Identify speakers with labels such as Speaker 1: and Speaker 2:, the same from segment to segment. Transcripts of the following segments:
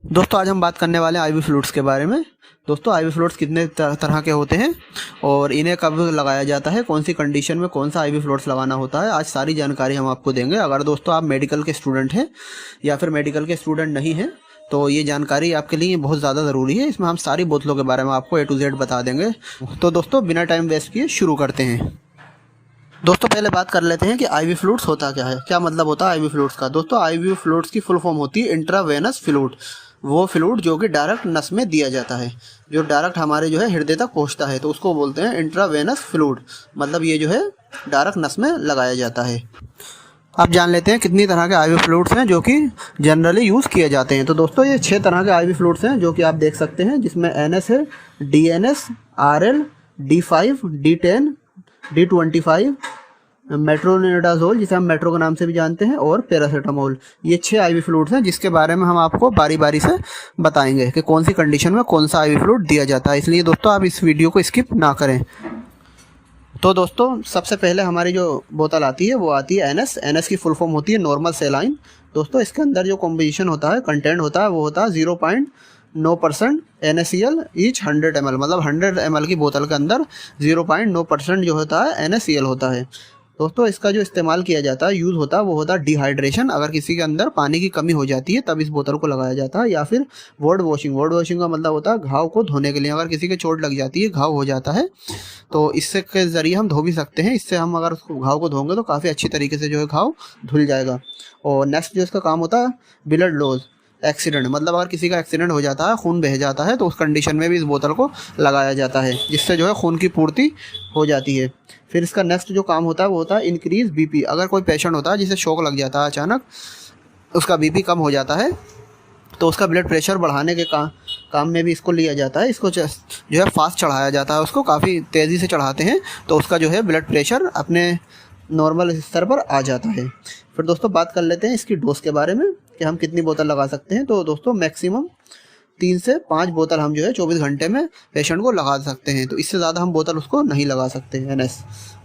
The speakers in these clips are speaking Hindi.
Speaker 1: दोस्तों आज हम बात करने वाले हैं आईवी फ्लूइड्स के बारे में। दोस्तों आईवी फ्लूइड्स कितने तरह के होते हैं और इन्हें कब लगाया जाता है, कौन सी कंडीशन में कौन सा आईवी फ्लूइड्स लगाना होता है, आज सारी जानकारी हम आपको देंगे। अगर दोस्तों आप मेडिकल के स्टूडेंट हैं या फिर मेडिकल के स्टूडेंट नहीं हैं तो ये जानकारी आपके लिए बहुत ज़्यादा ज़रूरी है। इसमें हम सारी बोतलों के बारे में आपको A to Z बता देंगे। तो दोस्तों बिना टाइम वेस्ट किए शुरू करते हैं। दोस्तों पहले बात कर लेते हैं कि आईवी फ्लूइड्स होता क्या है, क्या मतलब होता है आईवी फ्लूइड्स का। दोस्तों आईवी फ्लूइड्स की फुल फॉर्म होती है इंट्रावेनस फ्लूइड। वो फ्लूइड जो कि डायरेक्ट नस में दिया जाता है, जो डायरेक्ट हमारे जो है हृदय तक पहुंचता है, तो उसको बोलते हैं इंट्रावेनस फ्लूइड। मतलब ये जो है डायरेक्ट नस में लगाया जाता है। अब जान लेते हैं कितनी तरह के आईवी फ्लूइड्स हैं जो कि जनरली यूज़ किए जाते हैं। तो दोस्तों ये 6 तरह के आईवी फ्लूइड्स हैं जो कि आप देख सकते हैं, जिसमें NS है, DNS, RL, D5, D10, D25, metronidazole जिसे हम मेट्रो के नाम से भी जानते हैं, और पैरासीटामोल। ये 6 आईवी फ्लूइड्स हैं जिसके बारे में हम आपको बारी बारी से बताएंगे कि कौन सी कंडीशन में कौन सा आईवी फ्लूइड दिया जाता है। इसलिए दोस्तों आप इस वीडियो को स्किप ना करें। तो दोस्तों सबसे पहले हमारी जो बोतल आती है वो आती है NS की फुल फॉर्म होती है नॉर्मल सेलाइन। दोस्तों इसके अंदर जो कॉम्पोजिशन होता है, कंटेंट होता है, वो होता है 0.9% NaCl ईच 100 ml। मतलब 100 ml की बोतल के अंदर 0.9% जो होता है NaCl होता है। दोस्तों इसका जो इस्तेमाल किया जाता है, यूज़ होता है, वो होता है डिहाइड्रेशन। अगर किसी के अंदर पानी की कमी हो जाती है तब इस बोतल को लगाया जाता है। या फिर वर्ड वॉशिंग। वर्ड वॉशिंग का मतलब होता है घाव को धोने के लिए। अगर किसी के चोट लग जाती है, घाव हो जाता है, तो इससे के ज़रिए हम धो भी सकते हैं। इससे हम अगर उसको घाव को धोंगे तो काफ़ी अच्छी तरीके से जो है घाव धुल जाएगा। और नेक्स्ट जो इसका काम होता है ब्लड लॉस एक्सीडेंट। मतलब अगर किसी का एक्सीडेंट हो जाता है, खून बह जाता है, तो उस कंडीशन में भी इस बोतल को लगाया जाता है, जिससे जो है खून की पूर्ति हो जाती है। फिर इसका नेक्स्ट जो काम होता है वो होता है इंक्रीज़ BP। अगर कोई पेशेंट होता है जिसे शॉक लग जाता है अचानक, उसका BP कम हो जाता है, तो उसका ब्लड प्रेशर बढ़ाने के काम में भी इसको लिया जाता है। इसको जो है फास्ट चढ़ाया जाता है, उसको काफ़ी तेज़ी से चढ़ाते हैं, तो उसका जो है ब्लड प्रेशर अपने नॉर्मल स्तर पर आ जाता है। फिर दोस्तों बात कर लेते हैं इसकी डोज के बारे में कि हम कितनी बोतल लगा सकते हैं। तो दोस्तों मैक्सिमम 3 से 5 बोतल हम जो है 24 घंटे में पेशेंट को लगा सकते हैं। तो इससे ज़्यादा हम बोतल उसको नहीं लगा सकते NS।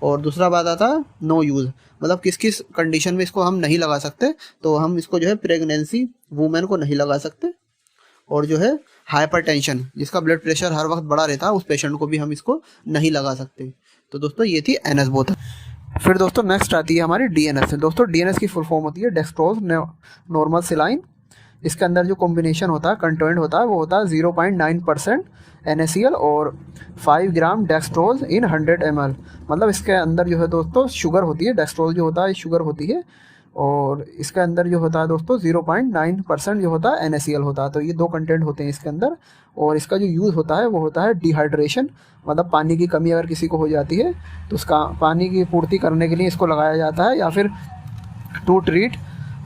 Speaker 1: और दूसरा बात आता है नो यूज़। मतलब किस किस कंडीशन में इसको हम नहीं लगा सकते, तो हम इसको जो है प्रेगनेंसी वूमेन को नहीं लगा सकते, और जो है हाइपरटेंशन, जिसका ब्लड प्रेशर हर वक्त बढ़ा रहता है, उस पेशेंट को भी हम इसको नहीं लगा सकते। तो दोस्तों ये थी NS बोतल। फिर दोस्तों नेक्स्ट आती है हमारी DNS। दोस्तों DNS की फुल फॉर्म होती है डेक्सट्रोज नॉर्मल सेलाइन। इसके अंदर जो कॉम्बिनेशन होता है, कंटेंट होता है, वो होता है 0.9% NaCl और 5 ग्राम डेक्सट्रोज इन 100 ml। मतलब इसके अंदर जो है दोस्तों शुगर होती है। डेक्सट्रोज जो होता है शुगर होती है, और इसके अंदर जो होता है दोस्तों 0.9% जो होता है NaCl होता है। तो ये 2 कंटेंट होते हैं इसके अंदर। और इसका जो यूज़ होता है वो होता है डिहाइड्रेशन। मतलब पानी की कमी अगर किसी को हो जाती है तो उसका पानी की पूर्ति करने के लिए इसको लगाया जाता है। या फिर टू ट्रीट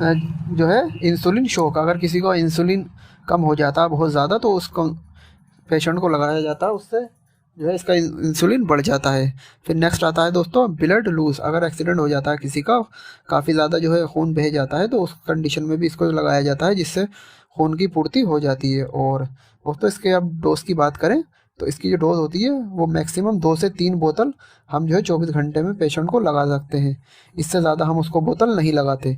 Speaker 1: जो है इंसुलिन शॉक। अगर किसी को इंसुलिन कम हो जाता है बहुत ज़्यादा, तो उसको पेशेंट को लगाया जाता है, उससे जो है इसका इंसुलिन बढ़ जाता है। फिर नेक्स्ट आता है दोस्तों ब्लड लूज। अगर एक्सीडेंट हो जाता है किसी का, काफ़ी ज़्यादा जो है खून बह जाता है, तो उस कंडीशन में भी इसको लगाया जाता है, जिससे खून की पूर्ति हो जाती है। और दोस्तों इसके अब डोज की बात करें तो इसकी जो डोज होती है वो मैक्सिमम 2 से 3 बोतल हम जो है 24 घंटे में पेशेंट को लगा सकते हैं। इससे ज़्यादा हम उसको बोतल नहीं लगाते।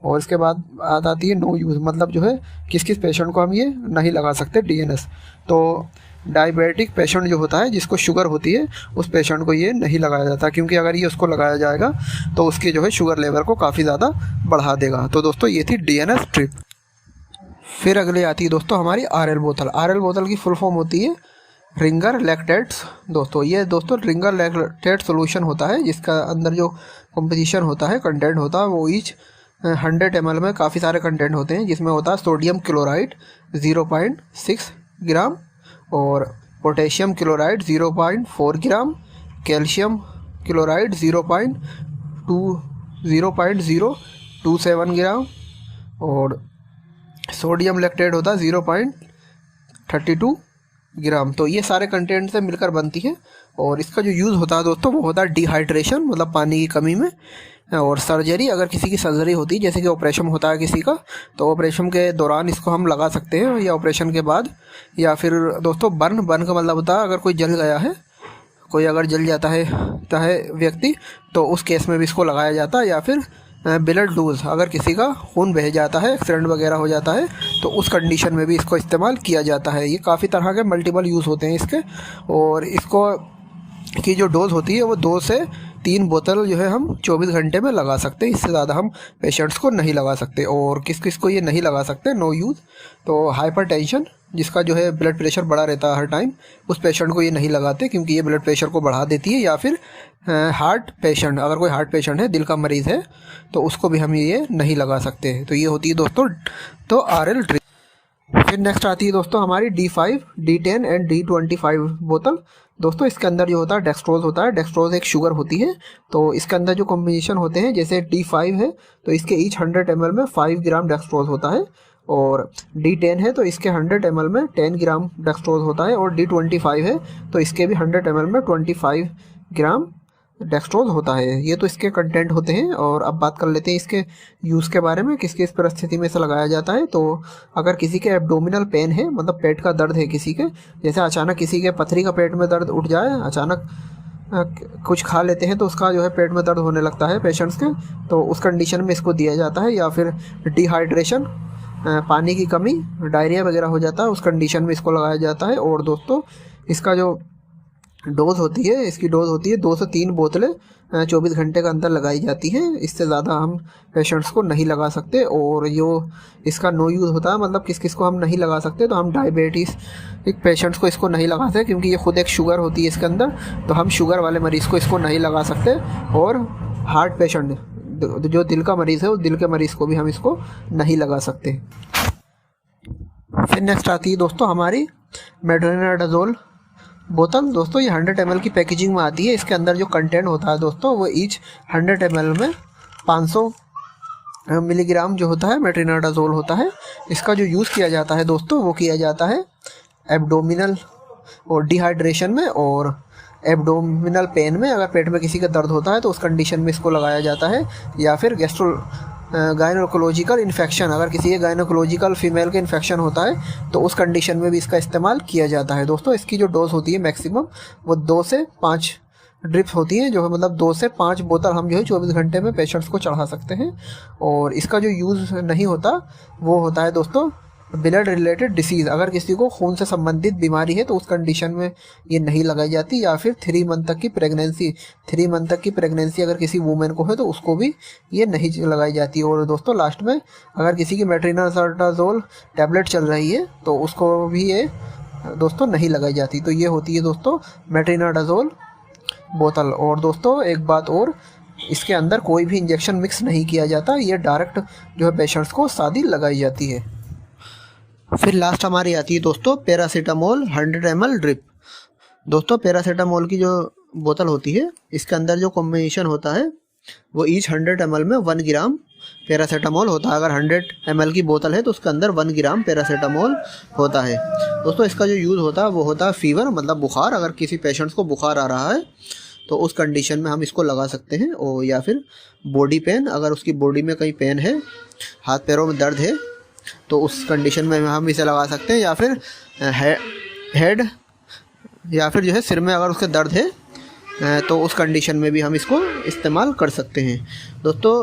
Speaker 1: और इसके बाद बात आती है नो यूज़। मतलब जो है किस किस पेशेंट को हम ये नहीं लगा सकते DNS। तो डायबिटिक पेशेंट जो होता है, जिसको शुगर होती है, उस पेशेंट को ये नहीं लगाया जाता, क्योंकि अगर ये उसको लगाया जाएगा तो उसकी जो है शुगर लेवल को काफ़ी ज़्यादा बढ़ा देगा। तो दोस्तों ये थी DNS ट्रिप। फिर अगले आती है दोस्तों हमारी RL बोतल। RL बोतल की फुल फॉर्म होती है रिंगर लैक्टेट्स। दोस्तों ये रिंगर लैक्टेट सोल्यूशन होता है, जिसका अंदर जो कंपोजिशन होता है, कंटेंट होता है, वो ईच 100 ml में काफ़ी सारे कंटेंट होते हैं, जिसमें होता है सोडियम क्लोराइड 0.6 ग्राम और पोटेशियम क्लोराइड 0.4 ग्राम, कैल्शियम क्लोराइड 0.027 ग्राम, और सोडियम लैक्टेट होता है 0.32 ग्राम। तो ये सारे कंटेंट से मिलकर बनती है। और इसका जो यूज़ होता है दोस्तों वो होता है डिहाइड्रेशन, मतलब पानी की कमी में। और सर्जरी, अगर किसी की सर्जरी होती है, जैसे कि ऑपरेशन होता है किसी का, तो ऑपरेशन के दौरान इसको हम लगा सकते हैं, या ऑपरेशन के बाद। या फिर दोस्तों बर्न का मतलब होता है अगर कोई जल गया है, कोई अगर जल जाता है व्यक्ति, तो उस केस में भी इसको लगाया जाता है। या फिर ब्लड लूज, अगर किसी का खून बह जाता है, एक्सीडेंट वगैरह हो जाता है, तो उस कंडीशन में भी इसको इस्तेमाल किया जाता है। ये काफ़ी तरह के मल्टीपल यूज़ होते हैं इसके, और इसको की जो डोज़ होती है वो 2 से 3 बोतल जो है हम 24 घंटे में लगा सकते हैं। इससे ज़्यादा हम पेशेंट्स को नहीं लगा सकते। और किस किस को ये नहीं लगा सकते, नो यूज़, तो हाइपरटेंशन, जिसका जो है ब्लड प्रेशर बढ़ा रहता है हर टाइम, उस पेशेंट को ये नहीं लगाते क्योंकि ये ब्लड प्रेशर को बढ़ा देती है। या फिर हार्ट पेशेंट, अगर कोई हार्ट पेशेंट है, दिल का मरीज़ है, तो उसको भी हम ये नहीं लगा सकते हैं। तो ये होती है दोस्तों तो आरएल ड्रिप। फिर नेक्स्ट आती है दोस्तों हमारी D5, D10 एंड D25 बोतल। दोस्तों इसके अंदर जो होता है डेक्सट्रोज होता है। डेक्सट्रोज एक शुगर होती है, तो इसके अंदर जो कॉम्बिनेशन होते हैं, जैसे D5 है तो इसके ईच 100 ml में 5 ग्राम डेक्सट्रोज होता है, और D10 है तो इसके 100 ml में 10 ग्राम डेक्सट्रोज होता है, और D25 है तो इसके भी 100 ml में 25 ग्राम डेक्सट्रोज होता है। ये तो इसके कंटेंट होते हैं। और अब बात कर लेते हैं इसके यूज़ के बारे में, किस किस परिस्थिति में इसे लगाया जाता है। तो अगर किसी के एब्डोमिनल पेन है, मतलब पेट का दर्द है किसी के, जैसे अचानक किसी के पथरी का पेट में दर्द उठ जाए, अचानक कुछ खा लेते हैं तो उसका जो है पेट में दर्द होने लगता है पेशेंट्स के, तो उस कंडीशन में इसको दिया जाता है। या फिर डिहाइड्रेशन, पानी की कमी, डायरिया वगैरह हो जाता है, उस कंडीशन में इसको लगाया जाता है। और दोस्तों इसका जो डोज़ होती है, इसकी डोज़ होती है 2 से 3 बोतलें 24 घंटे के अंदर लगाई जाती हैं। इससे ज़्यादा हम पेशेंट्स को नहीं लगा सकते। और जो इसका नो यूज़ होता है, मतलब किस किस को हम नहीं लगा सकते, तो हम डायबिटीज़ एक पेशेंट्स को इसको नहीं लगा सकते क्योंकि ये खुद एक शुगर होती है इसके अंदर, तो हम शुगर वाले मरीज़ को इसको नहीं लगा सकते। और हार्ट पेशेंट, जो दिल का मरीज़ है, उस दिल के मरीज़ को भी हम इसको नहीं लगा सकते। फिर नेक्स्ट आती है दोस्तों हमारी मेट्रोनिडाज़ोल बोतल। दोस्तों ये 100 ml की पैकेजिंग में आती है। इसके अंदर जो कंटेंट होता है दोस्तों, वो ईच 100 ml में 500 मिलीग्राम जो होता है मेट्रोनिडाज़ोल होता है। इसका जो यूज़ किया जाता है दोस्तों, वो किया जाता है एब्डोमिनल और डिहाइड्रेशन में, और एब्डोमिनल पेन में, अगर पेट में किसी का दर्द होता है तो उस कंडीशन में इसको लगाया जाता है। या फिर गायनोकोलॉजिकल इन्फेक्शन, अगर किसी के गायनोकोलॉजिकल फीमेल का इन्फेक्शन होता है तो उस कंडीशन में भी इसका इस्तेमाल किया जाता है। दोस्तों इसकी जो डोज़ होती है मैक्सिमम, वो 2 से 5 ड्रिप्स होती हैं, जो है मतलब 2 से 5 बोतल हम जो है 24 घंटे में पेशेंट्स को चढ़ा सकते हैं। और इसका जो यूज़ नहीं होता, वो होता है दोस्तों ब्लड रिलेटेड डिसीज़, अगर किसी को खून से संबंधित बीमारी है तो उस कंडीशन में ये नहीं लगाई जाती। या फिर 3 मंथ तक की प्रेगनेंसी अगर किसी वुमेन को है तो उसको भी ये नहीं लगाई जाती। और दोस्तों लास्ट में अगर किसी की मेट्रोनिडाज़ोल टैबलेट चल रही है तो उसको भी ये दोस्तों नहीं लगाई जाती। तो ये होती है दोस्तों मेट्रोनिडाज़ोल बोतल। और दोस्तों एक बात और, इसके अंदर कोई भी इंजेक्शन मिक्स नहीं किया जाता, ये डायरेक्ट जो है पेशेंट्स को सादी लगाई जाती है। फिर लास्ट हमारी आती है दोस्तों पैरासीटामोल 100 ml ड्रिप। दोस्तों पैरासीटामोल की जो बोतल होती है, इसके अंदर जो कॉम्बिनेशन होता है, वो ईच 100 ml में 1 ग्राम पैरासीटामोल होता है। अगर 100 ml की बोतल है तो उसके अंदर 1 ग्राम पैरासीटामोल होता है। दोस्तों इसका जो यूज़ होता है वो होता है फीवर, मतलब बुखार, अगर किसी पेशेंट्स को बुखार आ रहा है तो उस कंडीशन में हम इसको लगा सकते हैं। और या फिर बॉडी पेन, अगर उसकी बॉडी में कहीं पेन है, हाथ पैरों में दर्द है, तो उस कंडीशन में हम इसे लगा सकते हैं। या फिर हेड, या फिर जो है सिर में अगर उसके दर्द है तो उस कंडीशन में भी हम इसको इस्तेमाल कर सकते हैं। दोस्तों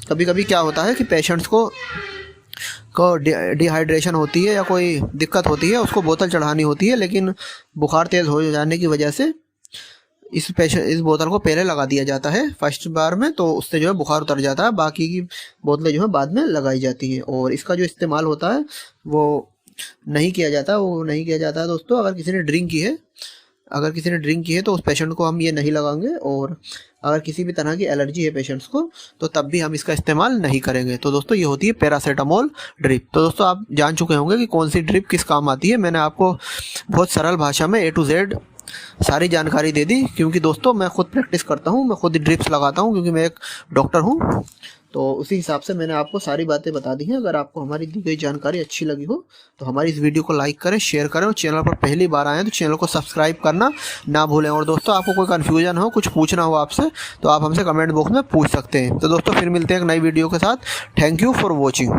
Speaker 1: कभी कभी क्या होता है कि पेशेंट्स को डिहाइड्रेशन होती है या कोई दिक्कत होती है, उसको बोतल चढ़ानी होती है, लेकिन बुखार तेज़ हो जाने की वजह से इस बोतल को पहले लगा दिया जाता है फर्स्ट बार में, तो उससे जो है बुखार उतर जाता है। बाकी की बोतलें जो है बाद में लगाई जाती हैं। और इसका जो इस्तेमाल होता है वो नहीं किया जाता है दोस्तों। अगर किसी ने ड्रिंक की है तो उस पेशेंट को हम ये नहीं लगाएंगे। और अगर किसी भी तरह की एलर्जी है पेशेंट्स को, तो तब भी हम इसका इस्तेमाल नहीं करेंगे। तो दोस्तों ये होती है पैरासीटामोल ड्रिप। तो दोस्तों आप जान चुके होंगे कि कौन सी ड्रिप किस काम आती है। मैंने आपको बहुत सरल भाषा में A to Z सारी जानकारी दे दी, क्योंकि दोस्तों मैं खुद प्रैक्टिस करता हूँ, मैं खुद ड्रिप्स लगाता हूँ, क्योंकि मैं एक डॉक्टर हूँ। तो उसी हिसाब से मैंने आपको सारी बातें बता दी हैं। अगर आपको हमारी दी गई जानकारी अच्छी लगी हो तो हमारी इस वीडियो को लाइक करें, शेयर करें, और चैनल पर पहली बार आए हैं तो चैनल को सब्सक्राइब करना ना भूलें। और दोस्तों आपको कोई कन्फ्यूजन हो, कुछ पूछना हो आपसे, तो आप हमसे कमेंट बॉक्स में पूछ सकते हैं। तो दोस्तों फिर मिलते हैं एक नई वीडियो के साथ। Thank you for watching.